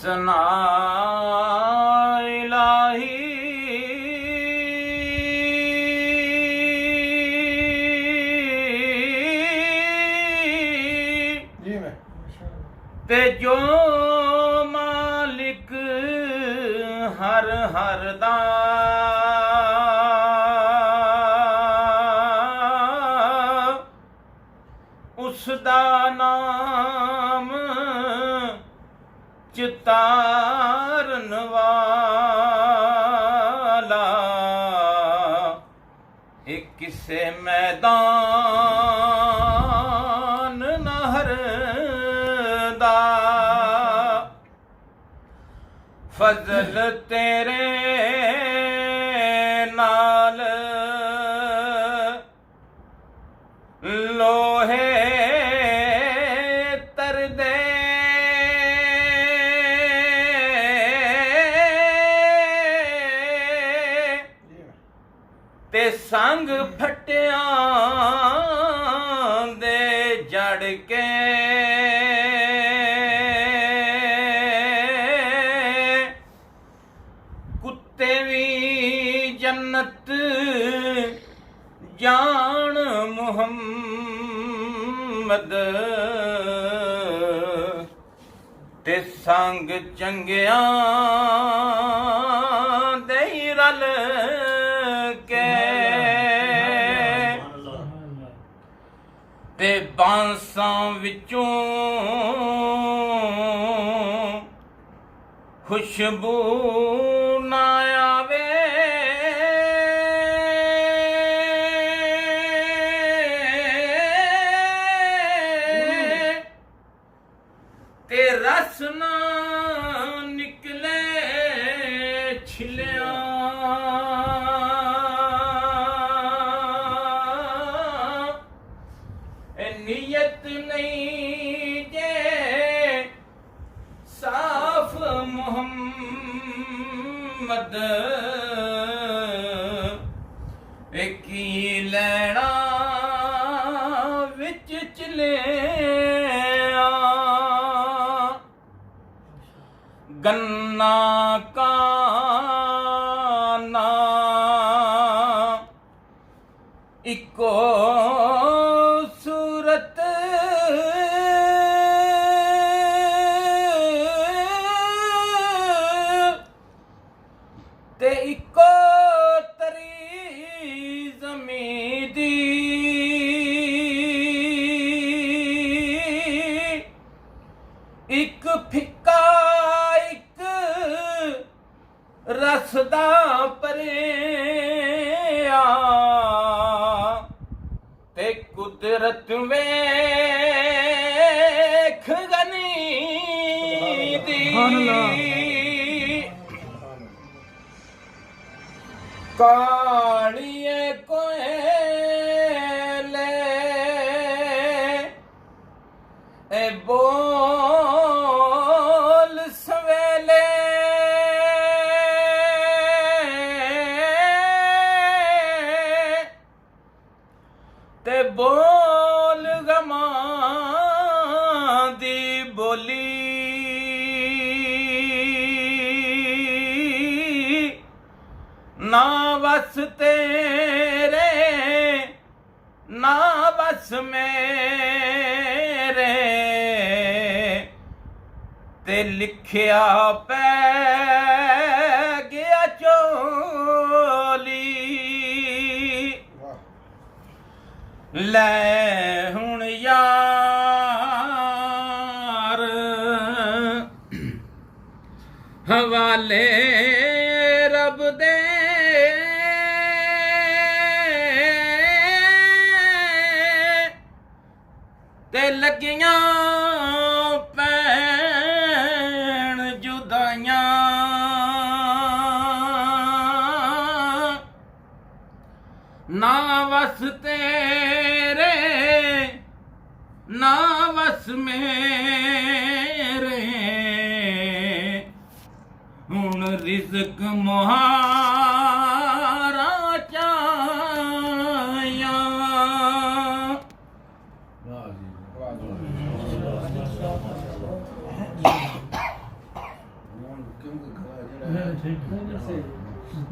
सना इलाही ते जो मालिक हर हर दा उसदा नाम चितारन वाला एक किसे मैदान नहर दा फजल तेरे नाल लोहे तरदे ते संग फटियां दे जड़ के कुत्ते भी जन्नत जान मुहम्मद ते संग चंगियां दे रल के ते बांसां विचों खुशबू ना आवे ते रस ना निकले छिलिया नियत नहीं जे साफ मुहम्मद की लैना विच चले गन्ना का ना इको सूरत ते इको तरी ज़मीं दी एक फिक्का एक रसदा परेआ ते कुदरत वेख गनी दी कालिए कोयले ए बोल सवेले ते बोल गमा दी बोली ना बस तेरे ना बस मेरे ते लिखिया पै गया चोली ले हुण यार हवाले रब दे ते लगियां पैण जुदाइयां ना वस तेरे ना वस मेरे हुण रिज़्क मुहारा चाया ਜਿਹੜਾ ਨਹੀਂ, ਨਹੀਂ, ਸਹੀ।